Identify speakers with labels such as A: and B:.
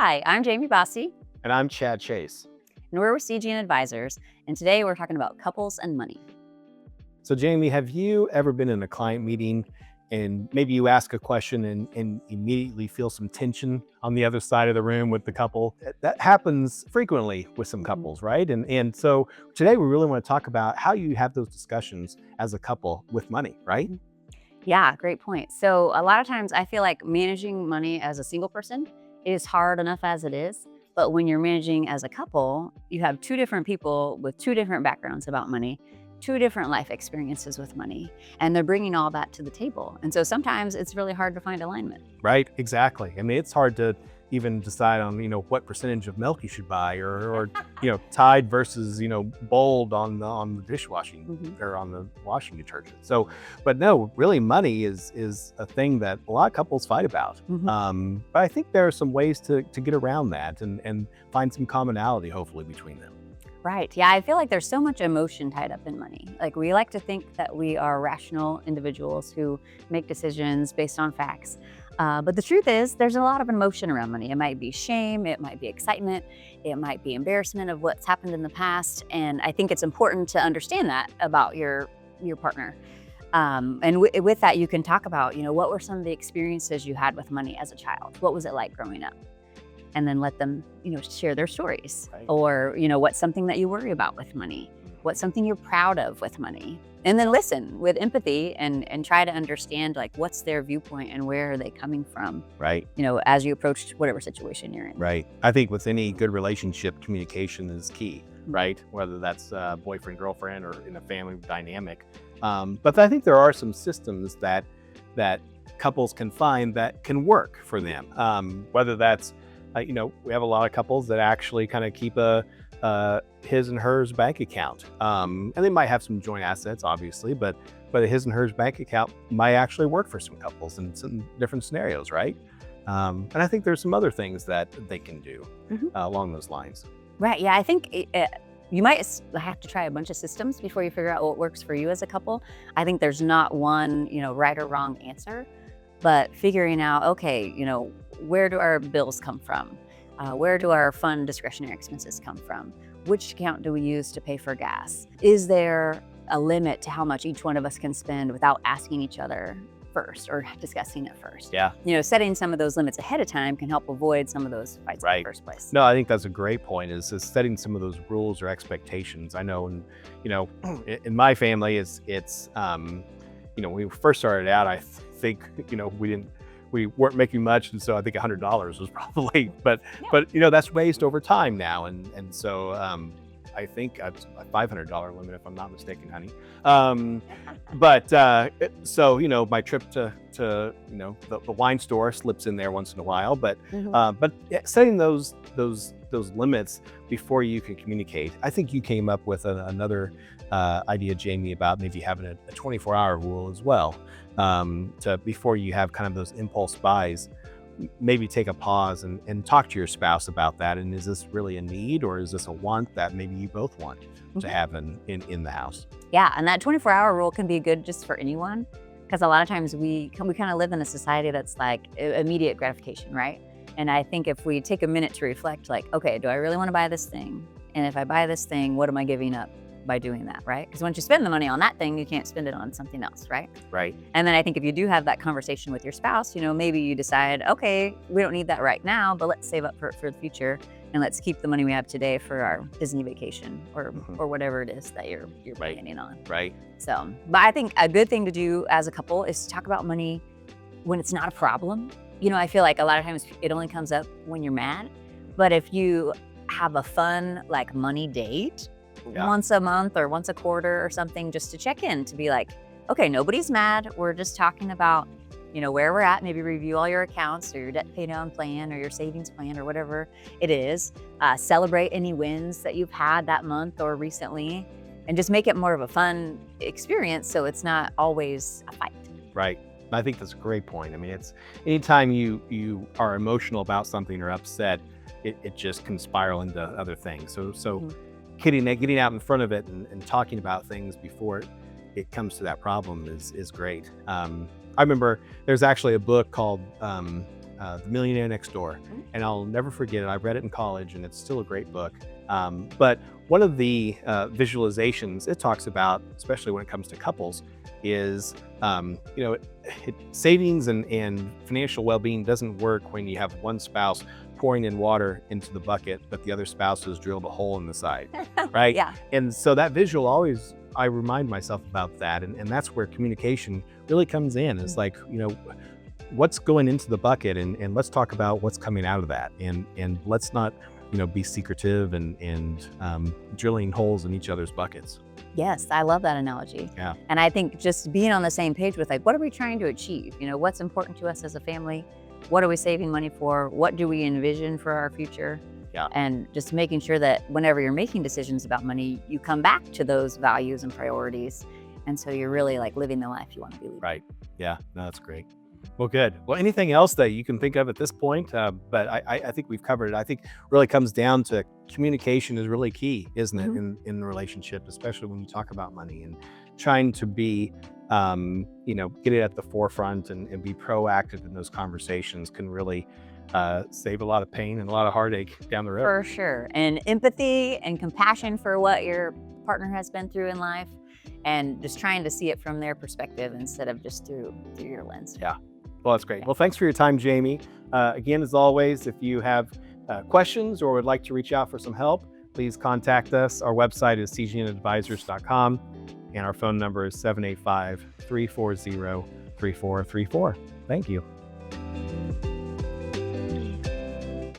A: Hi, I'm Jamie Bosse,
B: And I'm Chad Chase.
A: and we're with CGN Advisors, and today we're talking about couples and money.
B: So Jamie, have you ever been in a client meeting and maybe you ask a question and immediately feel some tension on the other side of the room with the couple? That happens frequently with some couples, right? And so today we really want to talk about how you have those discussions as a couple with money, right?
A: Yeah, great point. So a lot of times I feel like managing money as a single person is hard enough as it is. But when you're managing as a couple, you have two different people with two different backgrounds about money, two different life experiences with money, and they're bringing all that to the table. And so sometimes it's really hard to find alignment.
B: Right, exactly. I mean, it's hard to even decide on, what percentage of milk you should buy or Tide versus, Bold on the dishwashing
A: Mhm.
B: or on the washing detergent. So, but no, really money is a thing that a lot of couples fight about.
A: Mhm.
B: But I think there are some ways to get around that and find some commonality, hopefully, between them.
A: Right. Yeah, I feel like there's so much emotion tied up in money. Like we like to think that we are rational individuals who make decisions based on facts. But the truth is, there's a lot of emotion around money. It might be shame, it might be excitement, it might be embarrassment of what's happened in the past. And I think it's important to understand that about your partner. And with that, you can talk about, what were some of the experiences you had with money as a child? What was it like growing up? And then let them, share their stories.
B: Right.
A: Or, what's something that you worry about with money? What's something you're proud of with money? And then listen with empathy and try to understand like what's their viewpoint and where are they coming from,
B: Right.
A: As you approach whatever situation you're in.
B: Right. I think with any good relationship, communication is key,
A: Mhm.
B: right? Whether that's boyfriend, girlfriend, or in a family dynamic. But I think there are some systems that couples can find that can work for them. Whether that's, we have a lot of couples that actually kind of keep a his and hers bank account. And they might have some joint assets, obviously, but a his and hers bank account might actually work for some couples in some different scenarios, right? And I think there's some other things that they can do
A: Mhm.
B: along those lines.
A: Right. Yeah. I think you might have to try a bunch of systems before you figure out what works for you as a couple. I think there's not one, right or wrong answer, but figuring out, okay, where do our bills come from? Where do our fun discretionary expenses come from? Which account do we use to pay for gas? Is there a limit to how much each one of us can spend without asking each other first or discussing it first?
B: Yeah.
A: Setting some of those limits ahead of time can help avoid some of those fights in
B: Right.
A: the first place.
B: No, I think that's a great point is setting some of those rules or expectations. I know, and in my family, it's when we first started out, I think, we weren't making much. And so I think $100 was probably, but that's raised over time now. And so I think it's a $500 limit, if I'm not mistaken, honey. So, my trip to the wine store slips in there once in a while, but setting those limits before you can communicate. I think you came up with another idea, Jamie, about maybe having a 24-hour rule as well, to before you have kind of those impulse buys, maybe take a pause and talk to your spouse about that. And is this really a need or is this a want that maybe you both want to have in the house?
A: Yeah, and that 24-hour rule can be good just for anyone because a lot of times we kind of live in a society that's like immediate gratification, right? And I think if we take a minute to reflect, like, okay, do I really want to buy this thing? And if I buy this thing, what am I giving up by doing that, right? Because once you spend the money on that thing, you can't spend it on something else, right?
B: Right.
A: And then I think if you do have that conversation with your spouse, maybe you decide, okay, we don't need that right now, but let's save up for the future and let's keep the money we have today for our Disney vacation or whatever it is that you're
B: Right.
A: planning on.
B: Right.
A: So, but I think a good thing to do as a couple is to talk about money when it's not a problem. I feel like a lot of times it only comes up when you're mad, but if you have a fun like money date,
B: Yeah.
A: once a month or once a quarter or something, just to check in, to be like, okay, nobody's mad. We're just talking about, where we're at. Maybe review all your accounts or your debt pay down plan or your savings plan or whatever it is. Celebrate any wins that you've had that month or recently, and just make it more of a fun experience so it's not always a fight.
B: Right. I think that's a great point. I mean, it's anytime you are emotional about something or upset, it just can spiral into other things. So getting out in front of it and talking about things before it comes to that problem is great. I remember there's actually a book called The Millionaire Next Door, and I'll never forget it. I read it in college, and it's still a great book. But one of the visualizations it talks about, especially when it comes to couples, is savings and financial well-being doesn't work when you have one spouse pouring in water into the bucket, but the other spouse has drilled a hole in the side, right?
A: Yeah.
B: And so that visual always, I remind myself about that, and that's where communication really comes in. It's like, what's going into the bucket, and let's talk about what's coming out of that, and let's not be secretive and drilling holes in each other's buckets.
A: Yes, I love that analogy.
B: Yeah.
A: And I think just being on the same page with like, what are we trying to achieve? What's important to us as a family? What are we saving money for? What do we envision for our future?
B: Yeah.
A: And just making sure that whenever you're making decisions about money, you come back to those values and priorities. And so you're really like living the life you want to be living.
B: Right. Yeah. No, that's great. Well, good. Well, anything else that you can think of at this point? But I think we've covered it. I think really comes down to communication is really key, isn't it, in the relationship, especially when you talk about money, and trying to be, get it at the forefront and be proactive in those conversations can really save a lot of pain and a lot of heartache down the road.
A: For sure. And empathy and compassion for what your partner has been through in life, and just trying to see it from their perspective instead of just through your lens.
B: Yeah. Well, that's great. Well, thanks for your time, Jamie. Again, as always, if you have questions or would like to reach out for some help, please contact us. Our website is cgnadvisors.com, and our phone number is 785-340-3434. Thank you.